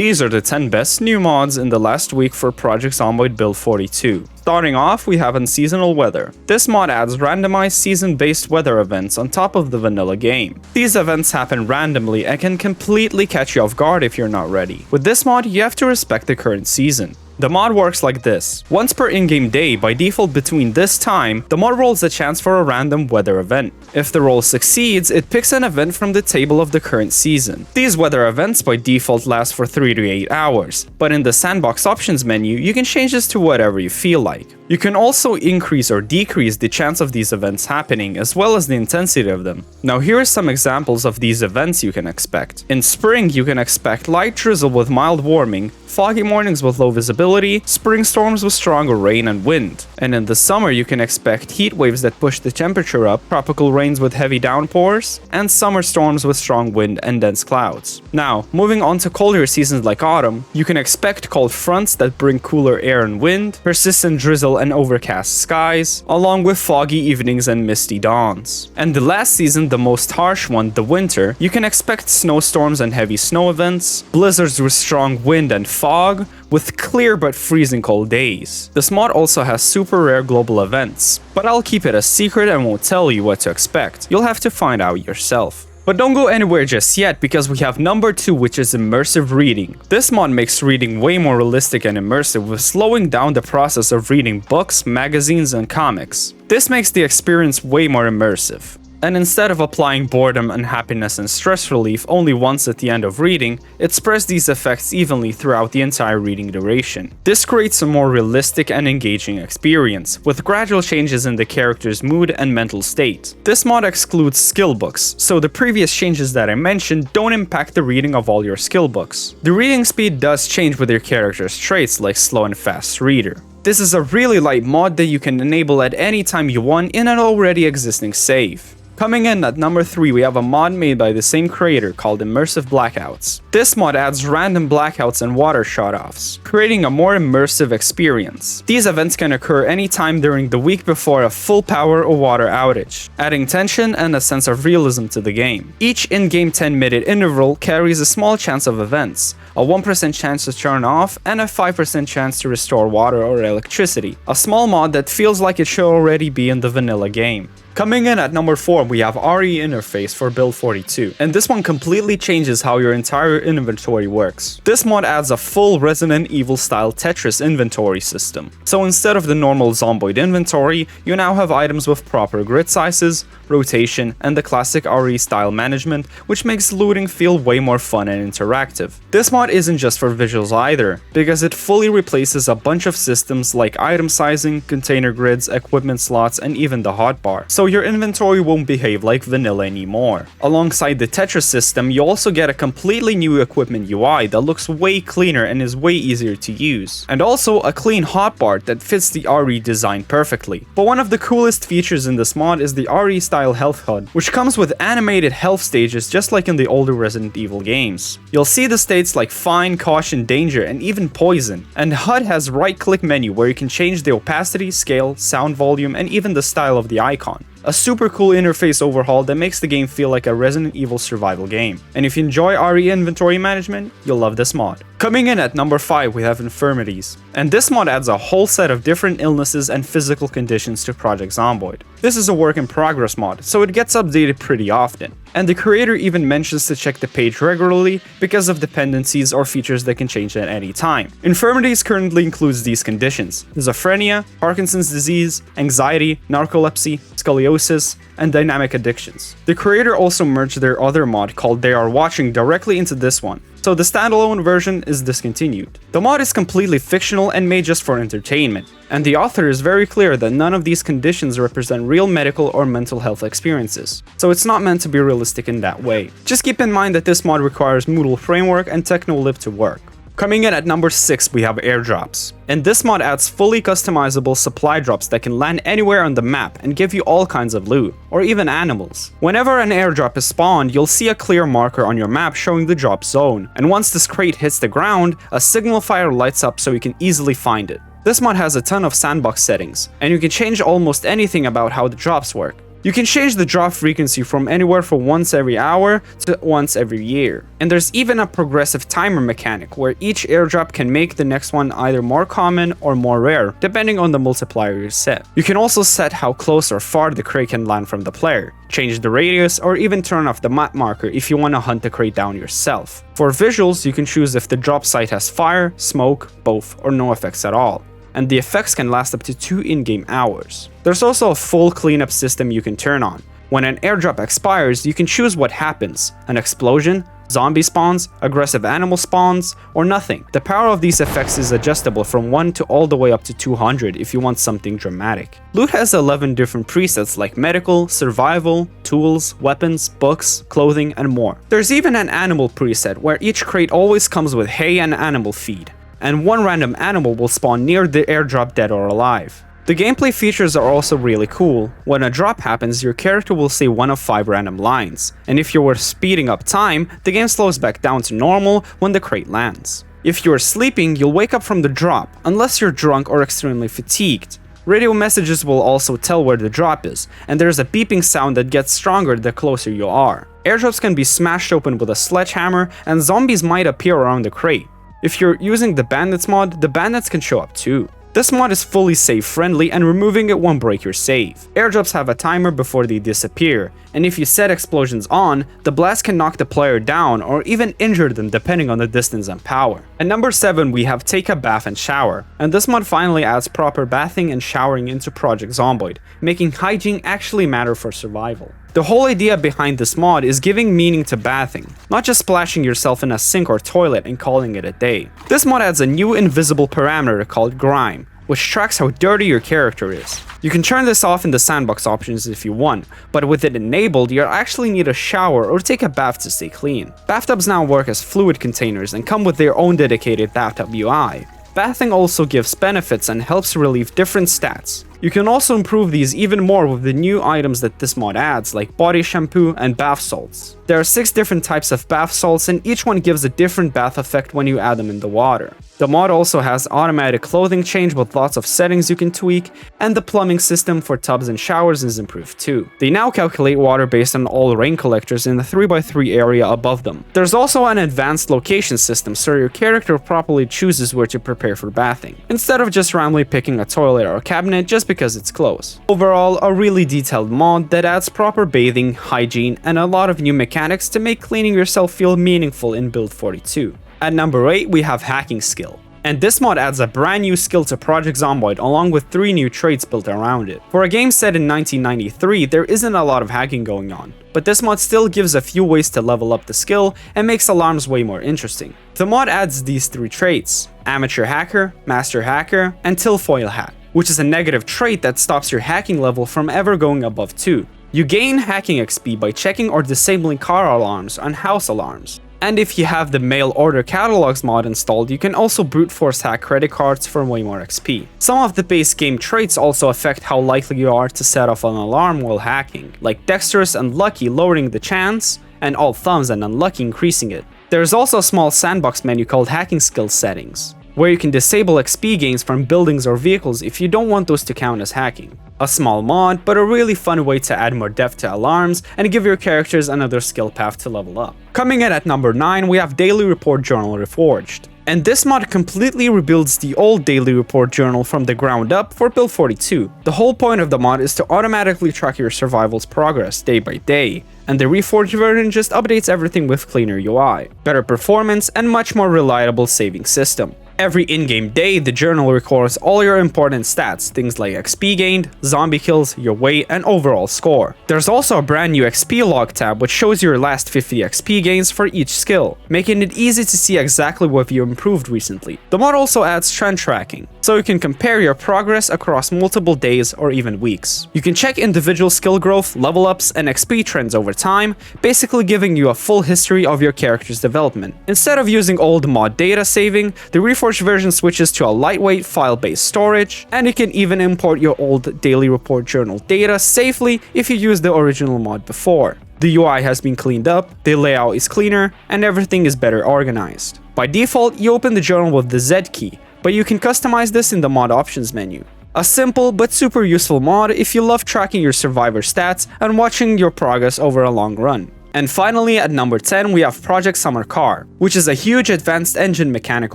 These are the 10 best new mods in the last week for Project Zomboid build 42. Starting off, we have Unseasonal Weather. This mod adds randomized season-based weather events on top of the vanilla game. These events happen randomly and can completely catch you off guard if you're not ready. With this mod, you have to respect the current season. The mod works like this. Once per in-game day, by default between this time, the mod rolls a chance for a random weather event. If the roll succeeds, it picks an event from the table of the current season. These weather events by default last for 3 to 8 hours, but in the sandbox options menu, you can change this to whatever you feel like. You can also increase or decrease the chance of these events happening, as well as the intensity of them. Now here are some examples of these events you can expect. In spring, you can expect light drizzle with mild warming, foggy mornings with low visibility, spring storms with stronger rain and wind. And in the summer, you can expect heat waves that push the temperature up, tropical rains with heavy downpours, and summer storms with strong wind and dense clouds. Now, moving on to colder seasons like autumn, you can expect cold fronts that bring cooler air and wind, persistent drizzle and overcast skies, along with foggy evenings and misty dawns. And the last season, the most harsh one, the winter, you can expect snowstorms and heavy snow events, blizzards with strong wind and fog, with clear but freezing cold days. This mod also has super rare global events, but I'll keep it a secret and won't tell you what to expect. You'll have to find out yourself. But don't go anywhere just yet, because we have number 2, which is Immersive Reading. This mod makes reading way more realistic and immersive, with slowing down the process of reading books, magazines, and comics. This makes the experience way more immersive. And instead of applying boredom, unhappiness, and stress relief only once at the end of reading, it spreads these effects evenly throughout the entire reading duration. This creates a more realistic and engaging experience, with gradual changes in the character's mood and mental state. This mod excludes skill books, so the previous changes that I mentioned don't impact the reading of all your skill books. The reading speed does change with your character's traits like slow and fast reader. This is a really light mod that you can enable at any time you want in an already existing save. Coming in at number 3, we have a mod made by the same creator called Immersive Blackouts. This mod adds random blackouts and water shutoffs, creating a more immersive experience. These events can occur anytime during the week before a full power or water outage, adding tension and a sense of realism to the game. Each in-game 10-minute interval carries a small chance of events, a 1% chance to turn off, and a 5% chance to restore water or electricity. A small mod that feels like it should already be in the vanilla game. Coming in at number 4, we have RE interface for build 42, and this one completely changes how your entire inventory works. This mod adds a full Resident Evil style Tetris inventory system. So instead of the normal Zomboid inventory, you now have items with proper grid sizes, rotation, and the classic RE style management, which makes looting feel way more fun and interactive. This mod isn't just for visuals either, because it fully replaces a bunch of systems like item sizing, container grids, equipment slots, and even the hotbar. So your inventory won't behave like vanilla anymore. Alongside the Tetris system, you also get a completely new equipment UI that looks way cleaner and is way easier to use. And also a clean hotbar that fits the RE design perfectly. But one of the coolest features in this mod is the RE style health HUD, which comes with animated health stages just like in the older Resident Evil games. You'll see the states like fine, caution, danger, and even poison. And HUD has right-click menu where you can change the opacity, scale, sound volume, and even the style of the icon. A super cool interface overhaul that makes the game feel like a Resident Evil survival game. And if you enjoy RE inventory management, you'll love this mod. Coming in at number 5, we have Infirmities. And this mod adds a whole set of different illnesses and physical conditions to Project Zomboid. This is a work in progress mod, so it gets updated pretty often. And the creator even mentions to check the page regularly because of dependencies or features that can change at any time. Infirmities currently includes these conditions: schizophrenia, Parkinson's disease, anxiety, narcolepsy, scoliosis, and dynamic addictions. The creator also merged their other mod called They Are Watching directly into this one, so the standalone version is discontinued. The mod is completely fictional and made just for entertainment, and the author is very clear that none of these conditions represent real medical or mental health experiences, so it's not meant to be realistic in that way. Just keep in mind that this mod requires Moodle framework and Technolib to work. Coming in at number 6, we have Airdrops. And this mod adds fully customizable supply drops that can land anywhere on the map and give you all kinds of loot, or even animals. Whenever an airdrop is spawned, you'll see a clear marker on your map showing the drop zone, and once this crate hits the ground, a signal fire lights up so you can easily find it. This mod has a ton of sandbox settings, and you can change almost anything about how the drops work. You can change the drop frequency from anywhere from once every hour to once every year. And there's even a progressive timer mechanic where each airdrop can make the next one either more common or more rare, depending on the multiplier you set. You can also set how close or far the crate can land from the player, change the radius, or even turn off the map marker if you want to hunt the crate down yourself. For visuals, you can choose if the drop site has fire, smoke, both, or no effects at all, and the effects can last up to 2 in-game hours. There's also a full cleanup system you can turn on. When an airdrop expires, you can choose what happens: an explosion, zombie spawns, aggressive animal spawns, or nothing. The power of these effects is adjustable from 1 to all the way up to 200 if you want something dramatic. Loot has 11 different presets like medical, survival, tools, weapons, books, clothing, and more. There's even an animal preset where each crate always comes with hay and animal feed, and one random animal will spawn near the airdrop dead or alive. The gameplay features are also really cool. When a drop happens, your character will say one of 5 random lines, and if you were speeding up time, the game slows back down to normal when the crate lands. If you are sleeping, you'll wake up from the drop, unless you're drunk or extremely fatigued. Radio messages will also tell where the drop is, and there's a beeping sound that gets stronger the closer you are. Airdrops can be smashed open with a sledgehammer, and zombies might appear around the crate. If you're using the bandits mod, the bandits can show up too. This mod is fully save friendly and removing it won't break your save. Airdrops have a timer before they disappear, and if you set explosions on, the blast can knock the player down or even injure them depending on the distance and power. At number 7 we have Take a Bath and Shower, and this mod finally adds proper bathing and showering into Project Zomboid, making hygiene actually matter for survival. The whole idea behind this mod is giving meaning to bathing, not just splashing yourself in a sink or toilet and calling it a day. This mod adds a new invisible parameter called Grime, which tracks how dirty your character is. You can turn this off in the sandbox options if you want, but with it enabled, you actually need a shower or take a bath to stay clean. Bathtubs now work as fluid containers and come with their own dedicated bathtub UI. Bathing also gives benefits and helps relieve different stats. You can also improve these even more with the new items that this mod adds, like body shampoo and bath salts. There are 6 different types of bath salts, and each one gives a different bath effect when you add them in the water. The mod also has automatic clothing change with lots of settings you can tweak, and the plumbing system for tubs and showers is improved too. They now calculate water based on all rain collectors in the 3x3 area above them. There's also an advanced location system so your character properly chooses where to prepare for bathing, instead of just randomly picking a toilet or a cabinet just because it's close. Overall, a really detailed mod that adds proper bathing, hygiene, and a lot of new mechanics to make cleaning yourself feel meaningful in Build 42. At number 8 we have Hacking Skill, and this mod adds a brand new skill to Project Zomboid along with 3 new traits built around it. For a game set in 1993, there isn't a lot of hacking going on, but this mod still gives a few ways to level up the skill and makes alarms way more interesting. The mod adds these 3 traits: Amateur Hacker, Master Hacker, and Tinfoil Hat, which is a negative trait that stops your hacking level from ever going above 2. You gain hacking XP by checking or disabling car alarms and house alarms. And if you have the mail order catalogs mod installed, you can also brute force hack credit cards for way more XP. Some of the base game traits also affect how likely you are to set off an alarm while hacking, like Dexterous and Lucky lowering the chance, and All Thumbs and Unlucky increasing it. There's also a small sandbox menu called Hacking Skill Settings, where you can disable XP gains from buildings or vehicles if you don't want those to count as hacking. A small mod, but a really fun way to add more depth to alarms and give your characters another skill path to level up. Coming in at number 9 we have Daily Report Journal Reforged. And this mod completely rebuilds the old Daily Report Journal from the ground up for Build 42. The whole point of the mod is to automatically track your survival's progress day by day, and the Reforged version just updates everything with cleaner UI, better performance, and much more reliable saving system. Every in-game day, the journal records all your important stats, things like XP gained, zombie kills, your weight, and overall score. There's also a brand new XP log tab which shows your last 50 XP gains for each skill, making it easy to see exactly what you improved recently. The mod also adds trend tracking, so you can compare your progress across multiple days or even weeks. You can check individual skill growth, level ups, and XP trends over time, basically giving you a full history of your character's development. Instead of using old mod data saving, the Reforged version switches to a lightweight file-based storage, and you can even import your old Daily Report Journal data safely if you used the original mod before. The UI has been cleaned up, the layout is cleaner, and everything is better organized. By default, you open the journal with the Z key, but you can customize this in the mod options menu. A simple but super useful mod if you love tracking your survivor stats and watching your progress over a long run. And finally, at number 10, we have Project Summer Car, which is a huge advanced engine mechanic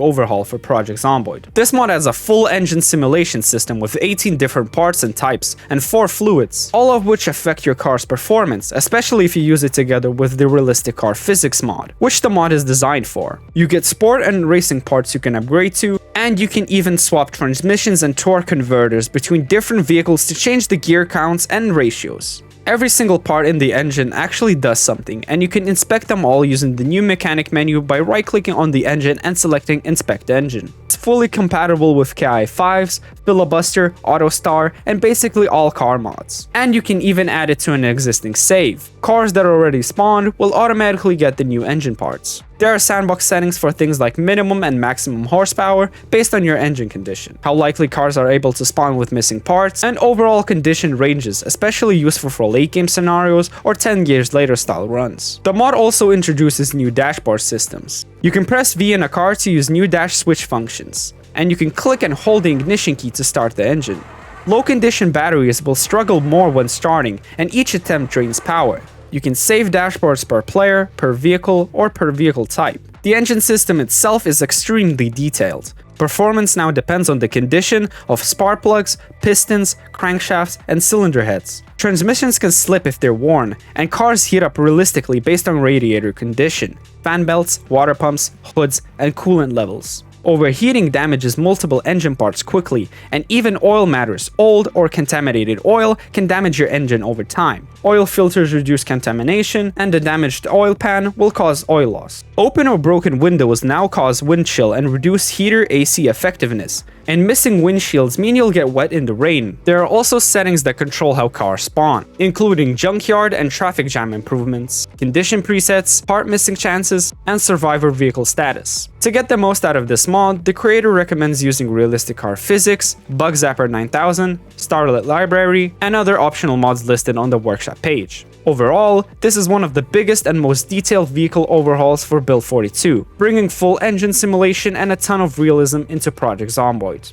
overhaul for Project Zomboid. This mod has a full engine simulation system with 18 different parts and types, and 4 fluids, all of which affect your car's performance, especially if you use it together with the Realistic Car Physics mod, which the mod is designed for. You get sport and racing parts you can upgrade to, and you can even swap transmissions and torque converters between different vehicles to change the gear counts and ratios. Every single part in the engine actually does something, and you can inspect them all using the new mechanic menu by right-clicking on the engine and selecting Inspect Engine. It's fully compatible with KI5s, Filibuster, AutoStar, and basically all car mods. And you can even add it to an existing save. Cars that are already spawned will automatically get the new engine parts. There are sandbox settings for things like minimum and maximum horsepower based on your engine condition, how likely cars are able to spawn with missing parts, and overall condition ranges, especially useful for late game scenarios or 10 years later style runs. The mod also introduces new dashboard systems. You can press V in a car to use new dash switch functions, and you can click and hold the ignition key to start the engine. Low condition batteries will struggle more when starting, and each attempt drains power. You can save dashboards per player, per vehicle, or per vehicle type. The engine system itself is extremely detailed. Performance now depends on the condition of spark plugs, pistons, crankshafts, and cylinder heads. Transmissions can slip if they're worn, and cars heat up realistically based on radiator condition, fan belts, water pumps, hoods, and coolant levels. Overheating damages multiple engine parts quickly, and even oil matters. Old or contaminated oil can damage your engine over time. Oil filters reduce contamination, and the damaged oil pan will cause oil loss. Open or broken windows now cause wind chill and reduce heater AC effectiveness, and missing windshields mean you'll get wet in the rain. There are also settings that control how cars spawn, including junkyard and traffic jam improvements, condition presets, part missing chances, and survivor vehicle status. To get the most out of this mod, the creator recommends using Realistic Car Physics, Bug Zapper 9000, Starlit Library, and other optional mods listed on the workshop page. Overall, this is one of the biggest and most detailed vehicle overhauls for Build 42, bringing full engine simulation and a ton of realism into Project Zomboid.